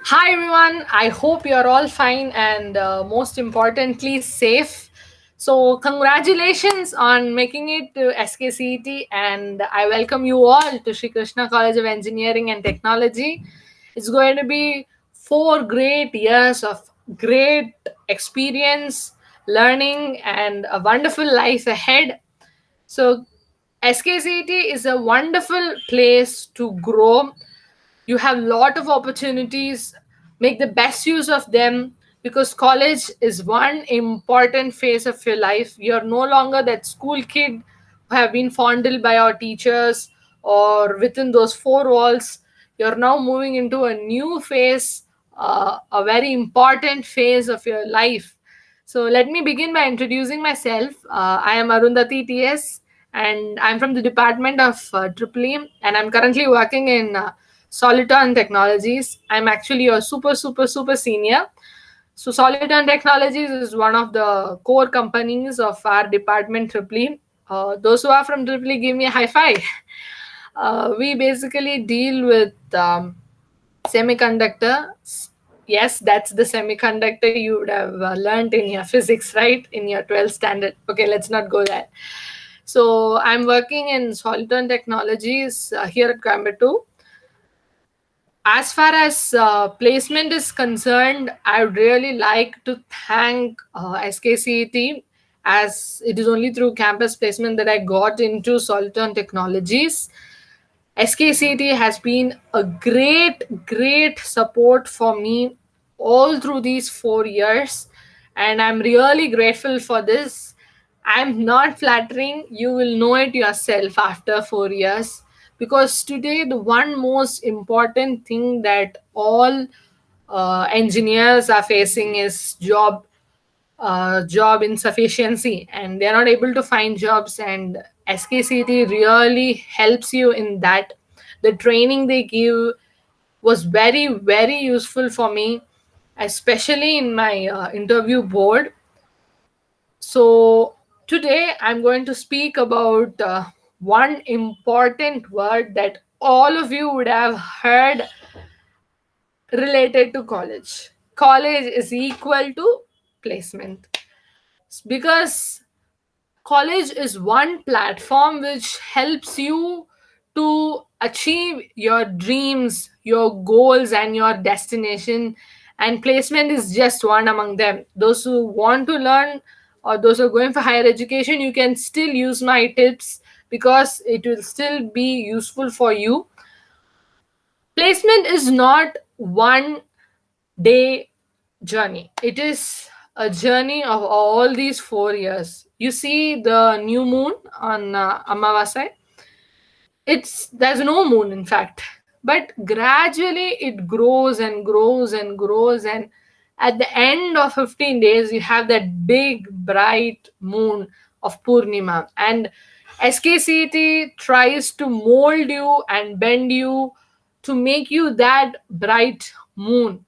Hi everyone, I hope you're all fine and most importantly safe. So, congratulations on making it to SKCET, and I welcome you all to Shri Krishna College of Engineering and Technology. It's going to be 4 great years of great experience, learning, and a wonderful life ahead. So, SKCET is a wonderful place to grow. You have a lot of opportunities. Make the best use of them, because college is one important phase of your life. You're no longer that school kid who have been fondled by our teachers or within those four walls. You're now moving into a new phase, a very important phase of your life. So let me begin by introducing myself. I am Arundhathy TS, and I'm from the Department of EEE, and I'm currently working in Soliton Technologies. I'm actually a super senior. So Soliton Technologies is one of the core companies of our department EEE. Those who are from EEE, give me a high five. We basically deal with semiconductor. Yes, that's the semiconductor you would have learned in your physics, right, in your 12th standard. Okay, let's not go there. So I'm working in Soliton Technologies here at Coimbatore. As far as placement is concerned, I would really like to thank SKCET, as it is only through campus placement that I got into Soliton Technologies. SKCET has been a great support for me all through these 4 years, and I'm really grateful for this. I'm not flattering, you will know it yourself after 4 years. Because today, the one most important thing that all engineers are facing is job insufficiency, and they're not able to find jobs, and SKCT really helps you in that. The training they give was very useful for me, especially in my interview board. So today I'm going to speak about one important word that all of you would have heard related to college. College is equal to placement, because college is one platform which helps you to achieve your dreams, your goals, and your destination. And placement is just one among them. Those who want to learn, or those who are going for higher education, you can still use my tips, because it will still be useful for you. Placement is not one day journey. It is a journey of all these 4 years. You see the new moon on Amavasai. There's no moon, in fact, but gradually it grows and grows and grows, and at the end of 15 days you have that big bright moon of Purnima. And SKCT tries to mold you and bend you to make you that bright moon,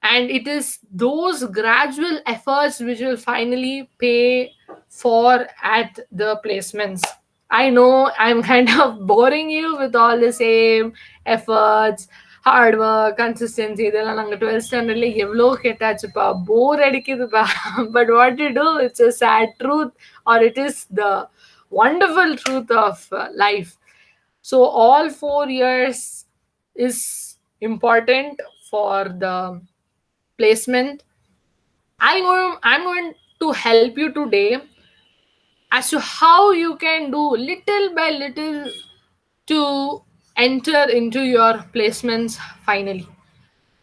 and it is those gradual efforts which will finally pay for at the placements. I know I'm kind of boring you with all the same efforts, hard work, consistency. இதெல்லாம் நாங்கள் 12th ஸ்டாண்டர்ட்ல எவ்வளோ கேட்டாச்சுப்பா, போர் அடிக்குதுப்பா. But what to do, it's a sad truth, or it is the wonderful truth of life. So all 4 years is important for the placement. I'm going to help you today as to how you can do little by little to enter into your placements finally.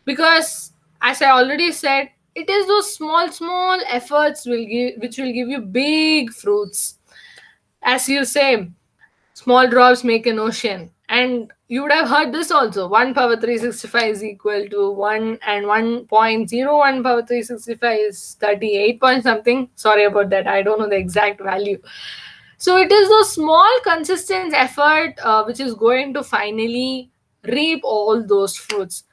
Because as I already said, it is those small efforts which will give you big fruits. As you say, small drops make an ocean. And you would have heard this also. 1 power 365 is equal to 1, and 1.01 power 365 is 38 point something. Sorry about that. I don't know the exact value. So it is those small consistent effort which is going to finally reap all those fruits.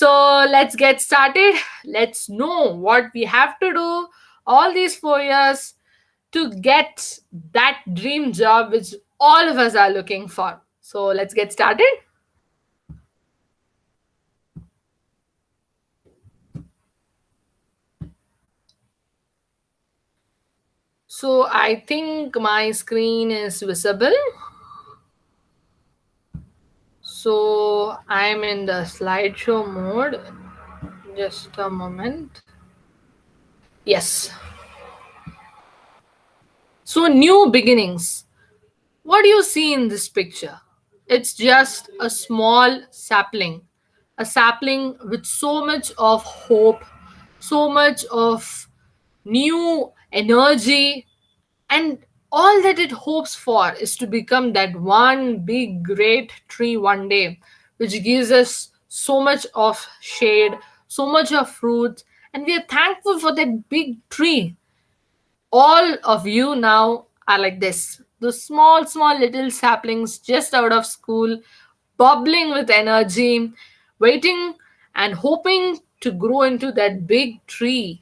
So let's get started. Let's know what we have to do all these 4 years to get that dream job which all of us are looking for. So let's get started. So I think my screen is visible. So I'm in the slideshow mode. Just a moment. Yes. So new beginnings. What do you see in this picture? It's just a small sapling. A sapling with so much of hope, so much of new energy, and all that it hopes for is to become that one big great tree one day, which gives us so much of shade, so much of fruit, and we are thankful for that big tree. All of you now are like this, the small little saplings just out of school, bubbling with energy, waiting and hoping to grow into that big tree.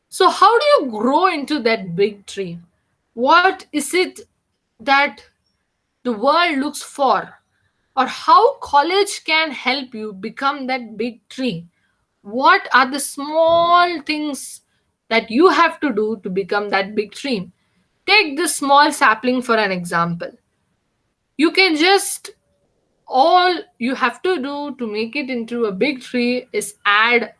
So, how do you grow into that big tree? What is it that the world looks for? Or how college can help you become that big tree? What are the small things that you have to do to become that big tree? Take this small sapling for an example. You can just, all you have to do to make it into a big tree is add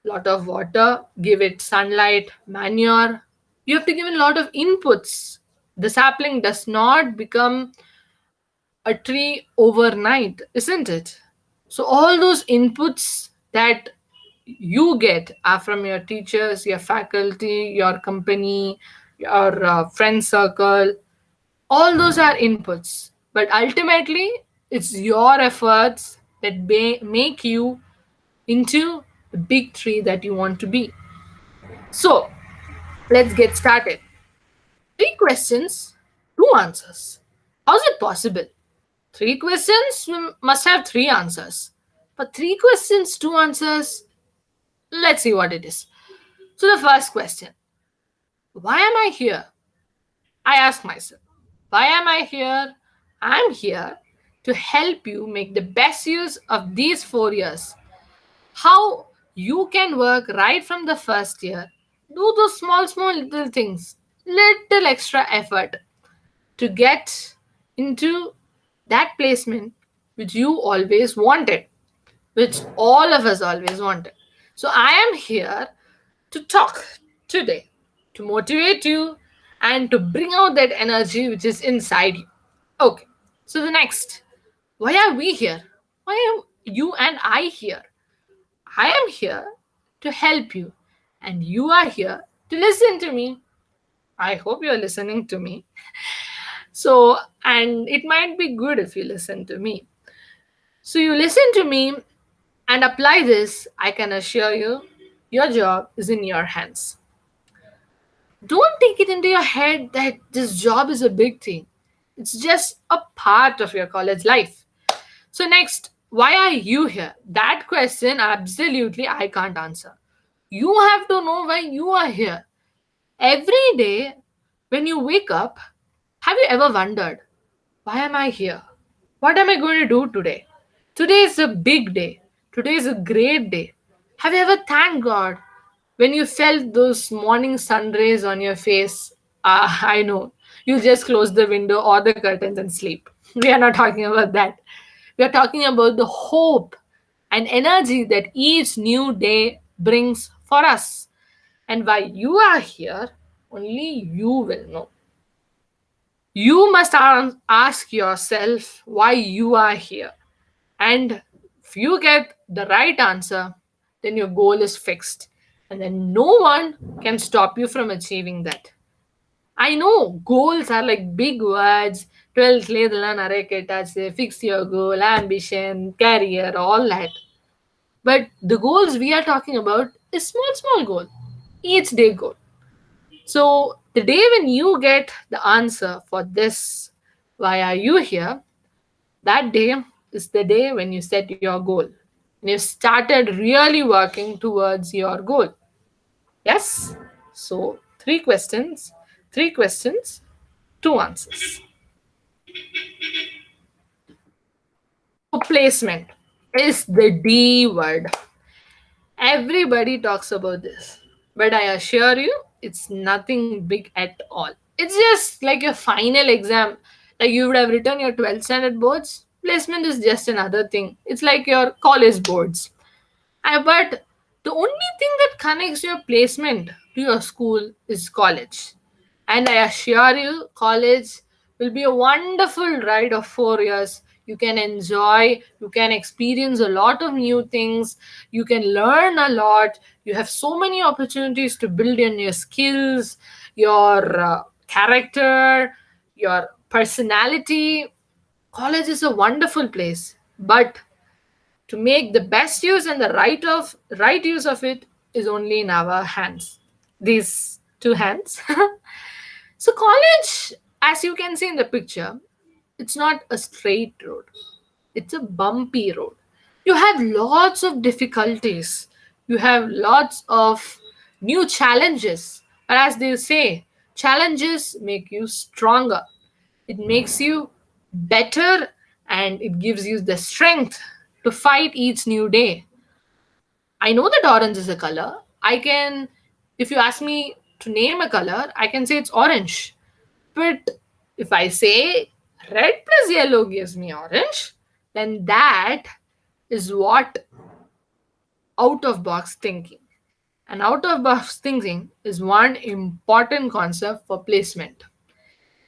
lot of water, give it sunlight, manure. You have to give a lot of inputs. The sapling does not become a tree overnight, isn't it? So, all those inputs that you get are from your teachers, your faculty, your company, your friend circle. All those are inputs. But ultimately, it's your efforts that make you into the big tree that you want to be. So, let's get started. Three questions, two answers. How's it possible? Three questions must have three answers. But three questions, two answers, let's see what it is. So, the first question, why am I here? I ask myself, why am I here? I'm here to help you make the best use of these 4 years. How you can work right from the first year, do those small little things, little extra effort to get into that placement which you always wanted, which all of us always wanted. So I am here to talk today, to motivate you and to bring out that energy which is inside you. Okay, so the next, why are we here? Why am you and I here? I am here to help you, and you are here to listen to me. I hope you're listening to me. So, and it might be good if you listen to me. So, you listen to me and apply this, I can assure you, your job is in your hands. Don't take it into your head that this job is a big thing. It's just a part of your college life. So, next, why are you here? That question, absolutely, I can't answer. You have to know why you are here. Every day when you wake up, have you ever wondered, why am I here? What am I going to do today? Today is a big day. Today is a great day. Have you ever thanked God when you felt those morning sun rays on your face? Ah, I know. You just close the window or the curtains and sleep. We are not talking about that. We are talking about the hope and energy that each new day brings for us. And why you are here, only you will know. You must ask yourself why you are here. And if you get the right answer, then your goal is fixed. And then no one can stop you from achieving that. I know goals are like big words. 12th ledla nareketache, fix your goal, ambition, career, all that. But the goals we are talking about is small goal, each day goal. So the day when you get the answer for this, why are you here? That day is the day when you set your goal. And you started really working towards your goal. Yes? So three questions, two answers. So placement is the D word. Everybody talks about this. But I assure you, it's nothing big at all. It's just like your final exam. Like you would have written your 12th standard boards. Placement is just another thing. It's like your college boards. But the only thing that connects your placement to your school is college. And I assure you, college will be a wonderful ride of 4 years. You can enjoy, you can experience a lot of new things, you can learn a lot. You have so many opportunities to build in your skills, your character, your personality. College is a wonderful place, but to make the best use and the right use of it is only in our hands, these two hands. So college, as you can see in the picture, it's not a straight road, it's a bumpy road. You have lots of difficulties, you have lots of new challenges, but as they say, challenges make you stronger, it makes you better, and it gives you the strength to fight each new day. I know that orange is a color. I can, if you ask me to name a color, I can say it's orange. But if I say red plus yellow gives me orange, then that is what out of box thinking. And out of box thinking is one important concept for placement.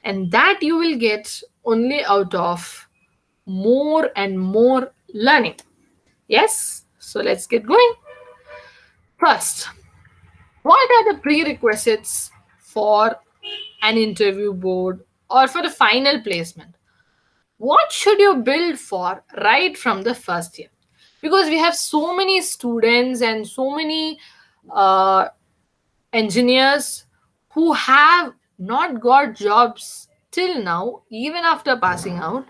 And that you will get only out of more and more learning. Yes? So let's get going. First, what are the prerequisites for an interview board or for the final placement? What should you build for right from the first year? Because we have so many students and so many uh, engineers who have not got jobs till now, even after passing out,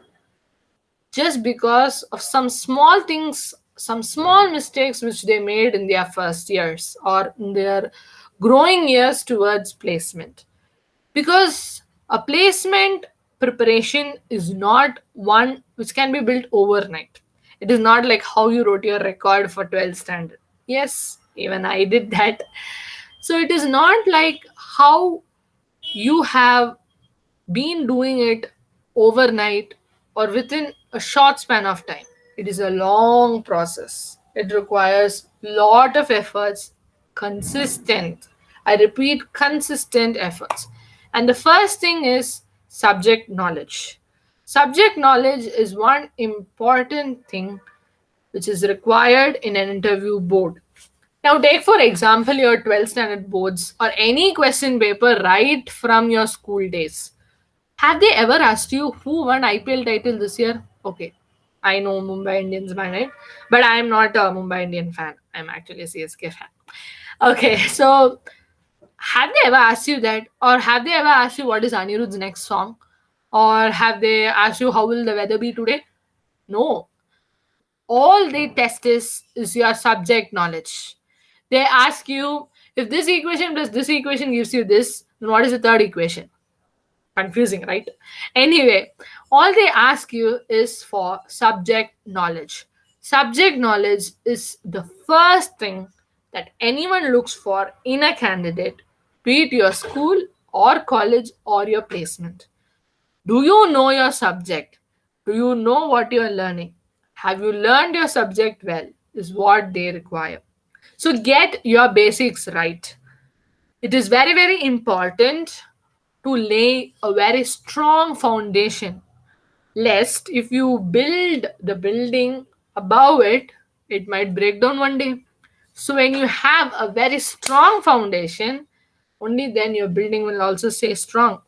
just because of some small things, some small mistakes which they made in their first years or in their growing years towards placement. Because a placement preparation is not one which can be built overnight. It is not like how you wrote your record for 12th standard. Yes, even I did that. So it is not like how you have been doing it overnight or within a short span of time. It is a long process. It requires lot of efforts, consistent. I repeat, consistent efforts. And the first thing is subject knowledge. Subject knowledge is one important thing which is required in an interview board. Now, take for example your 12th standard boards or any question paper right from your school days. Have they ever asked you who won IPL title this year? Okay, I know Mumbai Indians by name, but I am not a Mumbai Indian fan. I'm actually a CSK fan. Okay, so have they ever asked you that, or have they ever asked you what is Anirudh's next song, or have they asked you how will the weather be today? No, all they test is your subject knowledge. They ask you if this equation plus this equation gives you this, then what is the third equation? Confusing, right? Anyway, all they ask you is for subject knowledge. Subject knowledge is the first thing that anyone looks for in a candidate, be it your school or college or your placement. Do you know your subject? Do you know what you are learning? Have you learned your subject well? Is what they require. So get your basics right. It is very, very important to lay a very strong foundation, lest if you build the building above it, it might break down one day. So when you have a very strong foundation, only then your building will also stay strong.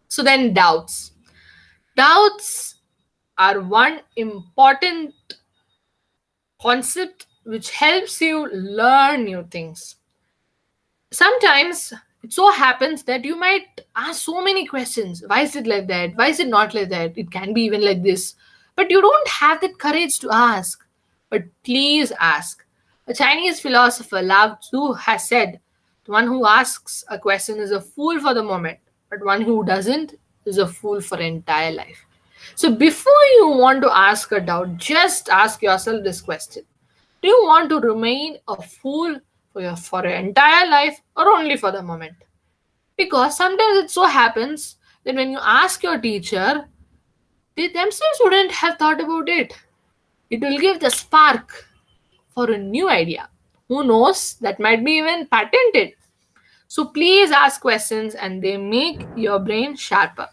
So then doubts are one important concept which helps you learn new things. Sometimes it so happens that you might ask so many questions. Why is it like that? Why is it not like that? It can be even like this. But you don't have that courage to ask. But please ask. A Chinese philosopher, Lao Tzu, has said, the one who asks a question is a fool for the moment, but one who doesn't is a fool for entire life. So before you want to ask a doubt, just ask yourself this question. Do you want to remain a fool for your entire life or only for the moment. Because sometimes it so happens that when you ask your teacher, they themselves wouldn't have thought about it. It will give the spark for a new idea. Who knows? That might be even patented. So please ask questions and they make your brain sharper.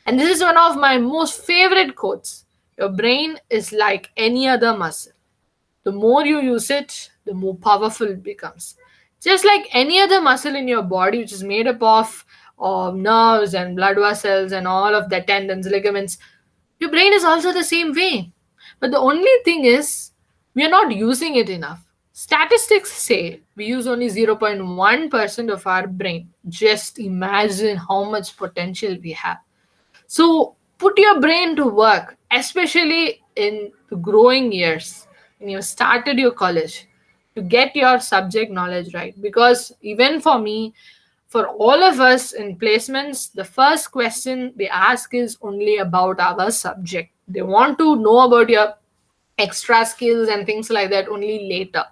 And this is one of my most favorite quotes. Your brain is like any other muscle. The more you use it, the more powerful it becomes. Just like any other muscle in your body, which is made up of nerves and blood vessels and all of the tendons, ligaments, your brain is also the same way. But the only thing is, we are not using it enough. Statistics say we use only 0.1% of our brain. Just imagine how much potential we have. So put your brain to work, especially in the growing years when you started your college, to get your subject knowledge right. Because even for me, for all of us in placements, the first question they ask is only about our subject. They want to know about your extra skills and things like that only later.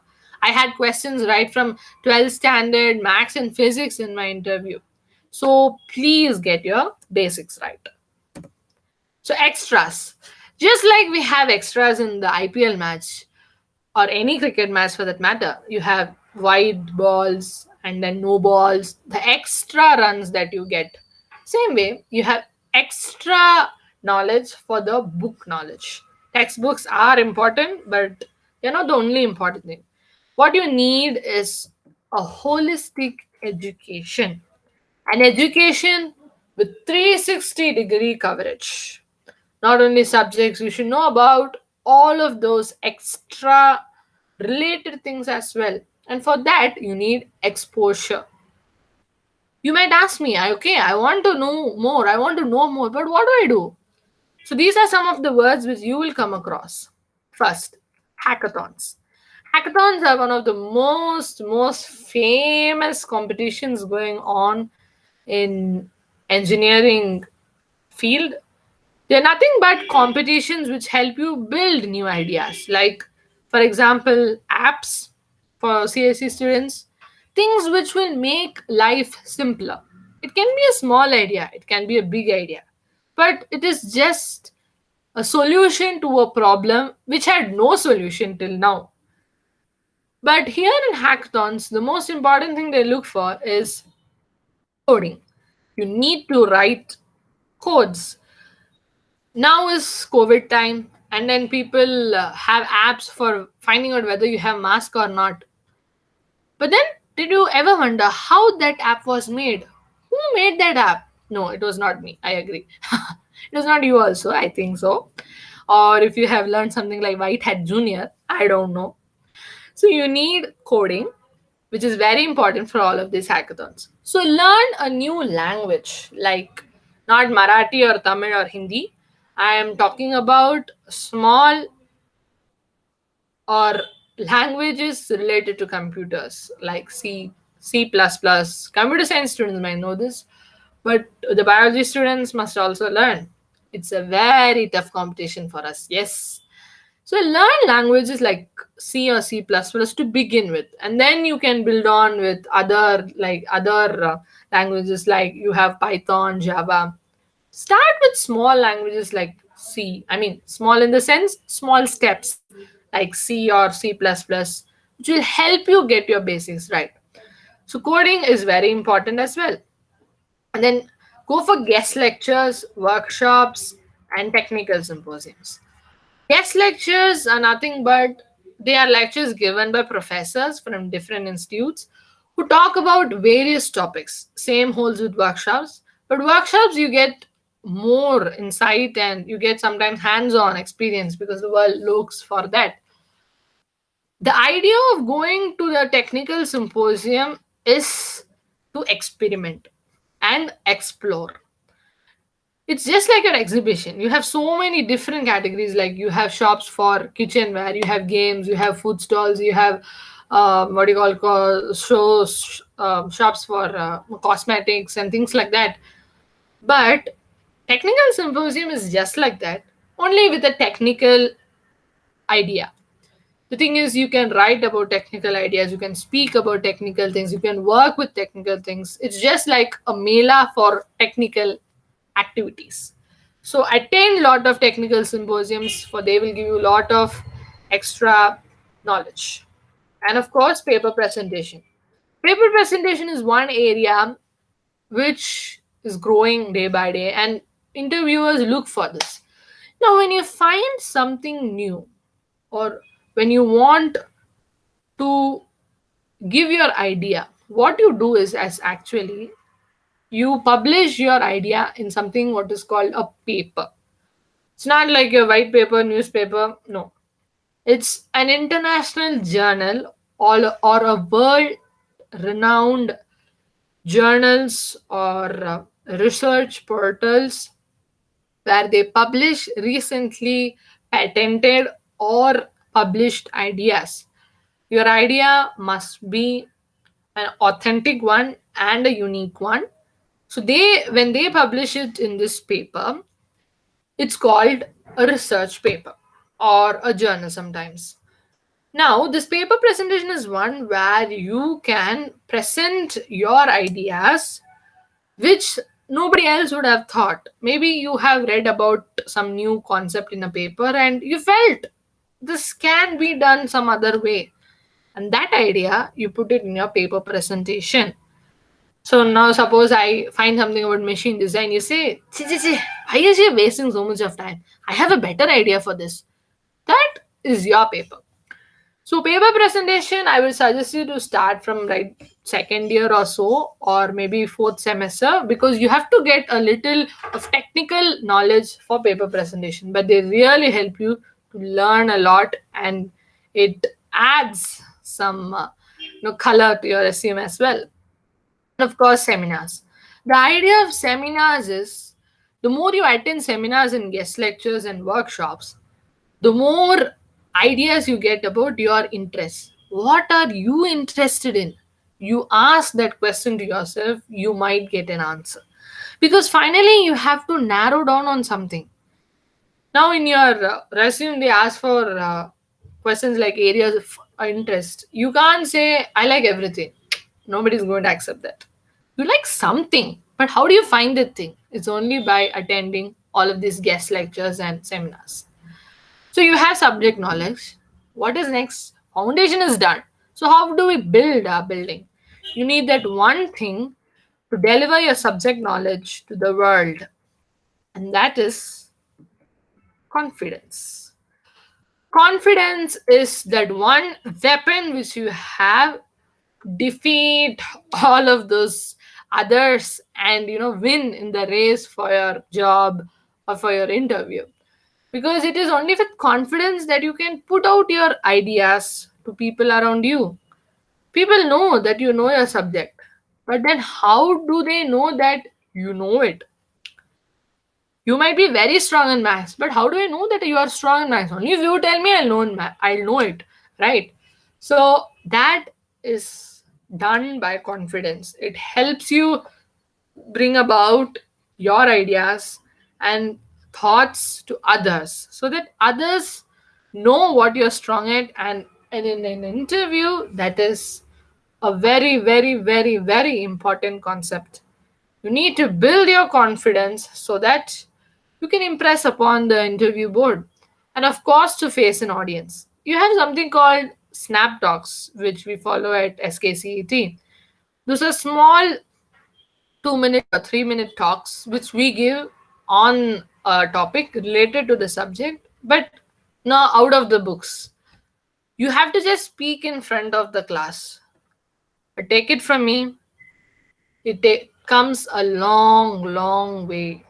I had questions right from 12th standard, maths and physics in my interview. So please get your basics right. So extras. Just like we have extras in the IPL match or any cricket match for that matter, you have wide balls and then no balls, the extra runs that you get. Same way, you have extra knowledge for the book knowledge. Textbooks are important, but they're not the only important thing. What you need is a holistic education, an education with 360-degree coverage. Not only subjects, you should know about all of those extra related things as well. And for that, you need exposure. You might ask me, okay, I want to know more, I want to know more, but what do I do? So these are some of the words which you will come across. First, hackathons. Hackathons are one of the most famous competitions going on in engineering field. They're nothing but competitions which help you build new ideas. Like, for example, apps for CSE students, things which will make life simpler. It can be a small idea, it can be a big idea, but it is just a solution to a problem which had no solution till now. But here in hackathons, the most important thing they look for is coding. You need to write codes. Now is COVID time, and then people have apps for finding out whether you have mask or not. But then, did you ever wonder how that app was made? Who made that app? No, it was not me. I agree. It was not you also. I think so. Or if you have learned something like White Hat Junior, I don't know. So you need coding, which is very important for all of these hackathons. So learn a new language, like not Marathi or Tamil or Hindi. I am talking about small or languages related to computers, like C, C++. Computer science students might know this, but the biology students must also learn. It's a very tough competition for us. Yes. So learn languages like C or C++ to begin with, and then you can build on with other languages like you have Python, Java. Start with small languages like C. I mean, small in the sense small steps like C or C++, which will help you get your basics right. So coding is very important as well. And then go for guest lectures, workshops, and technical symposiums. Guest lectures are nothing but they are lectures given by professors from different institutes who talk about various topics. Same holds with workshops, but workshops you get more insight and you get sometimes hands on experience because the world looks for that. The idea of going to the technical symposium is to experiment and explore. It's just like an exhibition. You have so many different categories. Like you have shops for kitchenware, you have games, you have food stalls, you have what do you call shows, shops for cosmetics and things like that. But technical symposium is just like that, only with a technical idea. The thing is, you can write about technical ideas, you can speak about technical things, you can work with technical things. It's just like a mela for technical activities. So attend lot of technical symposiums, for they will give you a lot of extra knowledge. And of course, paper presentation. Paper presentation is one area which is growing day by day, and interviewers look for this. Now, when you find something new, or when you want to give your idea, what you do is, as actually, you publish your idea in something what is called a paper. It's not like your white paper, newspaper, no. It's an international journal, or a world renowned journals, or research portals where they publish recently patented or published ideas. Your idea must be an authentic one and a unique one. So they, when they publish it in this paper, it's called a research paper or a journal sometimes. Now, this paper presentation is one where you can present your ideas which nobody else would have thought. Maybe you have read about some new concept in a paper and you felt this can be done some other way. And that idea, you put it in your paper presentation. So now, suppose I find something about machine design, you say, "Chi, chi, chi, why is you wasting so much of time? I have a better idea for this." That is your paper. So paper presentation, I will suggest you to start from like second year or so, or maybe fourth semester, because you have to get a little of technical knowledge for paper presentation. But they really help you to learn a lot, and it adds some color to your resume as well. And of course, seminars. The idea of seminars is, the more you attend seminars and guest lectures and workshops, the more ideas you get about your interests. What are you interested in? You ask that question to yourself, you might get an answer. Because finally, you have to narrow down on something. Now, in your resume, they ask for questions like areas of interest. You can't say, I like everything. Nobody's going to accept that. You like something, but how do you find that thing? It's only by attending all of these guest lectures and seminars. So you have subject knowledge. What is next? Foundation is done. So how do we build our building? You need that one thing to deliver your subject knowledge to the world, and that is confidence. Confidence is that one weapon which you have to defeat all of those others, and win in the race for your job or for your interview. Because it is only with confidence that you can put out your ideas to people around you. People know that you know your subject, but then how do they know that you know it? You might be very strong in maths, but how do I know that you are strong in maths? Only if you tell me, I'll know it, right? So that is done by confidence. It helps you bring about your ideas and thoughts to others, so that others know what you're strong at. And in an interview, that is a very, very, very, very important concept. You need to build your confidence so that you can impress upon the interview board. And of course, to face an audience, you have something called snap talks, which we follow at SKCET. Those are small 2 minute or 3 minute talks which we give on a topic related to the subject, but now out of the books. You have to just speak in front of the class. But take it from me, comes a long, long way.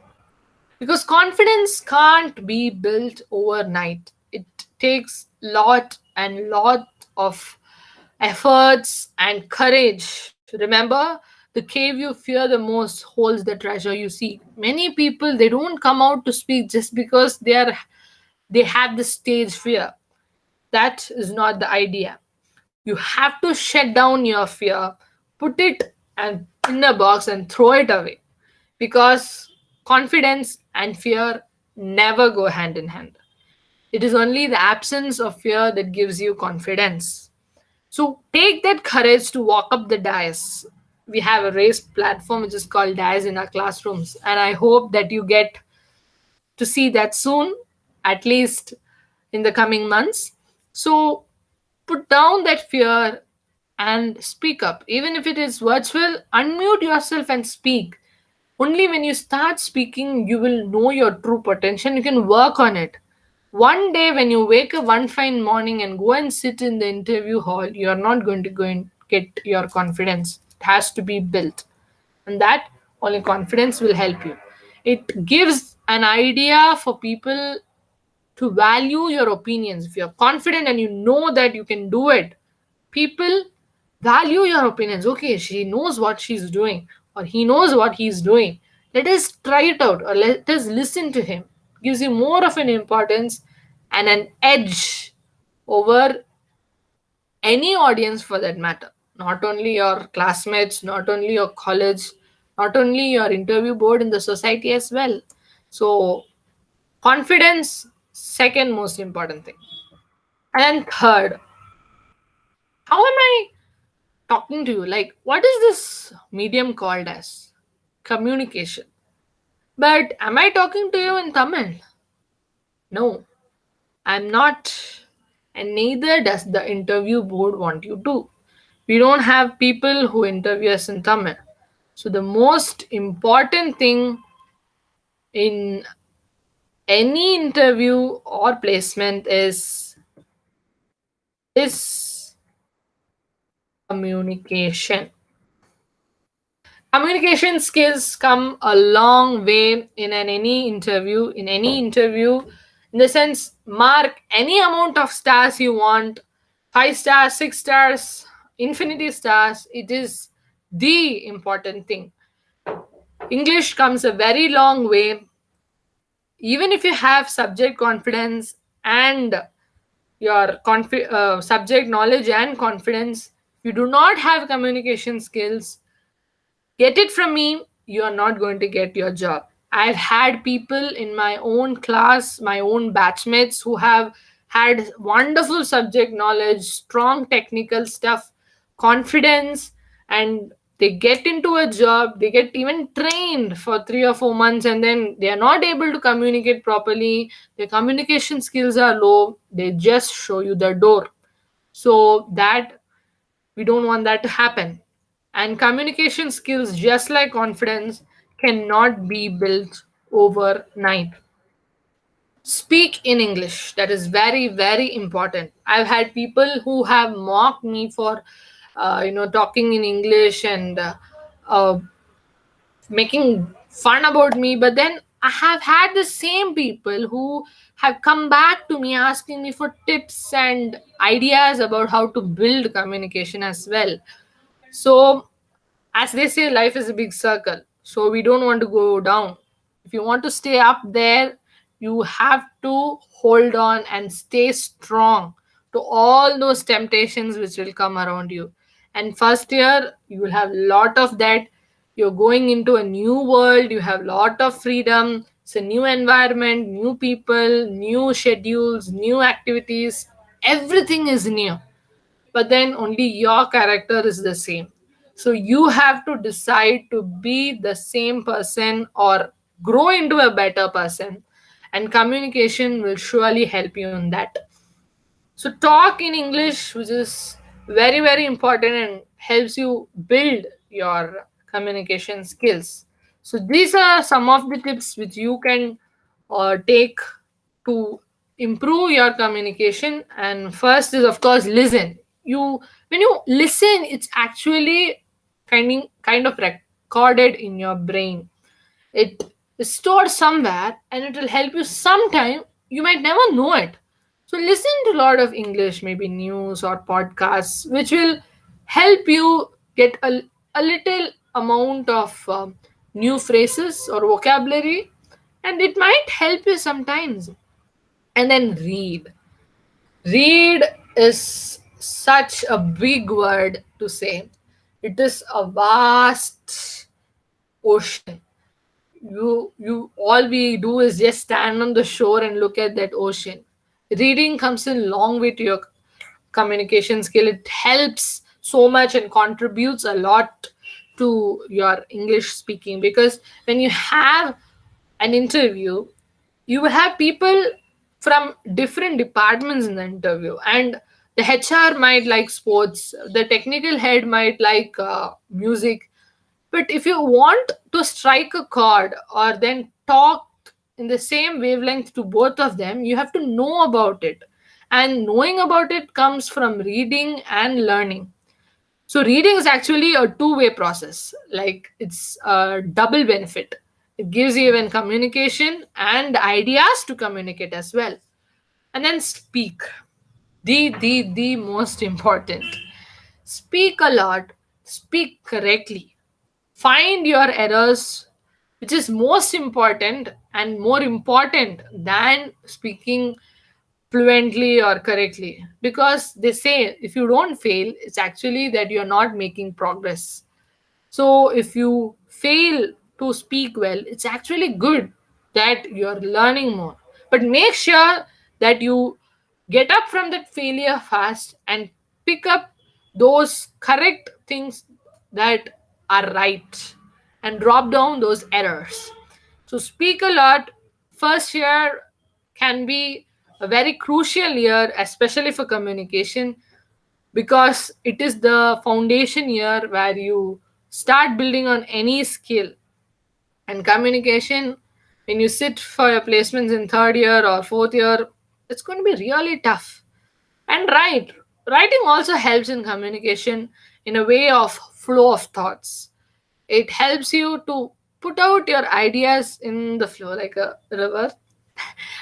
Because confidence can't be built overnight. It takes lot and lot of efforts and courage. Remember, the cave you fear the most holds the treasure you seek. Many people, they don't come out to speak just because they have the stage fear. That is not the idea. You have to shut down your fear, put it and in a box and throw it away. Because confidence and fear never go hand in hand. It is only the absence of fear that gives you confidence. So take that courage to walk up the dais. We have a raised platform which is called dais in our classrooms, and I hope that you get to see that soon, at least in the coming months. So put down that fear and speak up. Even if it is virtual, unmute yourself and speak. Only when you start speaking, you will know your true potential. You can work on it. One day, when you wake up one fine morning and go and sit in the interview hall, you are not going to go and get your confidence. It has to be built. And that only confidence will help you. It gives an idea for people to value your opinions. If you're confident and you know that you can do it, people value your opinions. Okay, she knows what she's doing, or he knows what he's doing. Let us try it out, or let us listen to him. Gives you more of an importance and an edge over any audience for that matter. Not only your classmates, not only your college, not only your interview board in the society as well. So, confidence, second most important thing. And then third, how am I talking to you? Like, what is this medium called as? Communication. But am I talking to you in Tamil? No, I'm not. And neither does the interview board want you to. We don't have people who interview us in Tamil. So, the most important thing in any interview or placement is communication. Communication skills come a long way in any interview, in the sense, mark any amount of stars you want, 5 stars, 6 stars, infinity stars. It is the important thing. English comes a very long way. Even if you have subject confidence and your subject knowledge and confidence, you do not have communication skills, get it from me, you are not going to get your job. I've had people in my own class, my own batchmates, who have had wonderful subject knowledge, strong technical stuff, confidence, and they get into a job, they get even trained for 3 or 4 months, and then they are not able to communicate properly. Their communication skills are low, they just show you the door. So that we don't want that to happen. And communication skills, just like confidence, cannot be built overnight. Speak in English. That is very, very important. I've had people who have mocked me for, talking in English and uh, making fun about me. But then I have had the same people who have come back to me asking me for tips and ideas about how to build communication as well. So, as they say, life is a big circle. So, we don't want to go down. If you want to stay up there, you have to hold on and stay strong to all those temptations which will come around you. And first year, you will have a lot of that. You're going into a new world, you have a lot of freedom. It's a new environment, new people, new schedules, new activities. Everything is new, but then only your character is the same. So you have to decide to be the same person or grow into a better person, and communication will surely help you in that. So talk in English, which is very, very important and helps you build your communication skills. So these are some of the tips which you can take to improve your communication. And first is, of course, listen. You When you listen, it's actually kind of recorded in your brain. It is stored somewhere and it will help you sometime. You might never know it. So listen to a lot of English, maybe news or podcasts, which will help you get a little amount of new phrases or vocabulary, and it might help you sometimes. And then read. Read is such a big word to say. It is a vast ocean. You all we do is just stand on the shore and look at that ocean. Reading comes in long way to your communication skill. It helps so much and contributes a lot to your English speaking, because when you have an interview, you will have people from different departments in the interview, and the HR might like sports, the technical head might like music. But if you want to strike a chord or then talk in the same wavelength to both of them, you have to know about it. And knowing about it comes from reading and learning. So reading is actually a two-way process. Like, it's a double benefit. It gives you even communication and ideas to communicate as well. And then speak. The most important. Speak a lot. Speak correctly. Find your errors, which is most important and more important than speaking fluently or correctly, because they say if you don't fail, it's actually that you're not making progress. So if you fail to speak well, it's actually good that you're learning more. But make sure that you get up from that failure fast and pick up those correct things that are right, and drop down those errors. So speak a lot. First year can be a very crucial year, especially for communication, because it is the foundation year where you start building on any skill. And communication, when you sit for your placements in third year or fourth year, it's going to be really tough. And writing also helps in communication in a way of flow of thoughts. It helps you to put out your ideas in the flow like a river.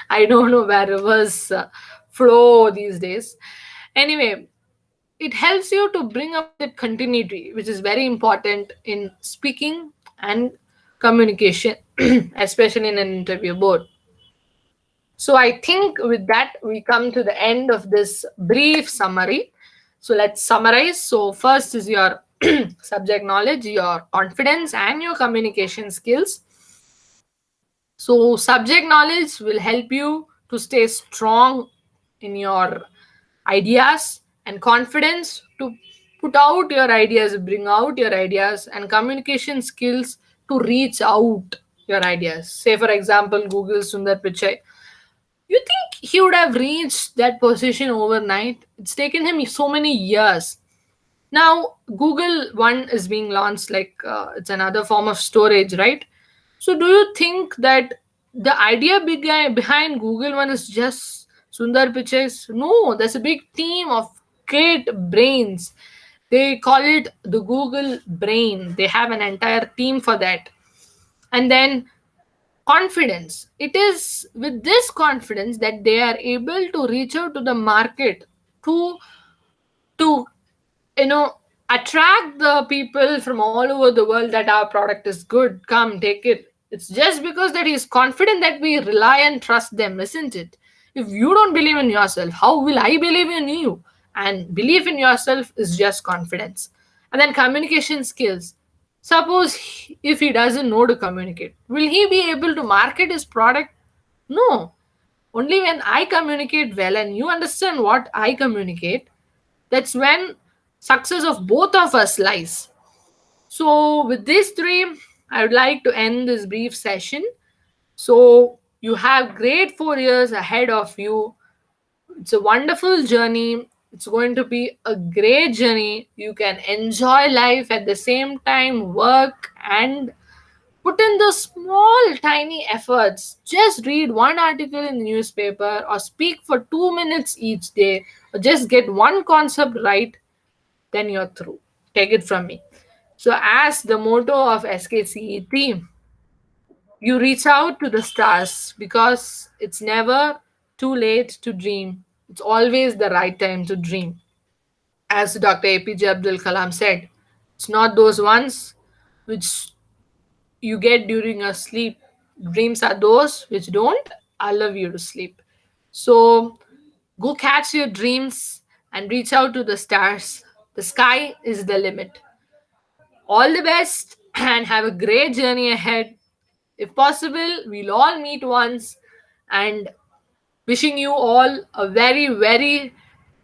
I don't know where rivers flow these days. Anyway, it helps you to bring about that continuity, which is very important in speaking and communication, especially in an interview board. So I think with that, we come to the end of this brief summary. So let's summarize. So first is your subject knowledge, your confidence, and your communication skills. So subject knowledge will help you to stay strong in your ideas, and confidence to put out your ideas, bring out your ideas, and communication skills to reach out your ideas. Say for example, Google Sundar Pichai. You think he would have reached that position overnight? It's taken him so many years. Now, Google One is being launched, like it's another form of storage, right? So, do you think that the idea behind Google One is just Sundar Pichai's? No, there's a big team of great brains. They call it the Google Brain. They have an entire team for that. And then confidence. It is with this confidence that they are able to reach out to the market to to attract the people from all over the world that our product is good, come take it. It's just because that he's confident that we rely and trust them, isn't it? If you don't believe in yourself, how will I believe in you? And belief in yourself is just confidence. And then communication skills. Suppose if he doesn't know to communicate, will he be able to market his product? No. Only when I communicate well and you understand what I communicate, that's when success of both of us lies. So, with these three, I would like to end this brief session. So, you have great 4 years ahead of you. It's a wonderful journey. It's going to be a great journey. You can enjoy life at the same time, work and put in those small, tiny efforts. Just read one article in the newspaper or speak for 2 minutes each day, or just get one concept right, then you're through. Take it from me. So, as the motto of SKCET, you reach out to the stars, because it's never too late to dream. It's always the right time to dream. As Dr. APJ Abdul Kalam said, it's not those ones which you get during your sleep. Dreams are those which don't allow you to sleep. So, go catch your dreams and reach out to the stars. The sky is the limit. All the best and have a great journey ahead. If possible, we'll all meet once and Wishing you all a very, very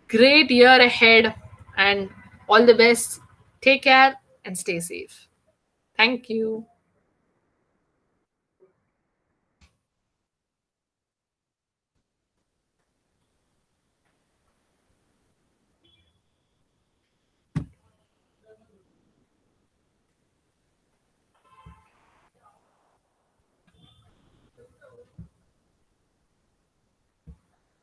great year ahead and all the best. Take care and stay safe. Thank you.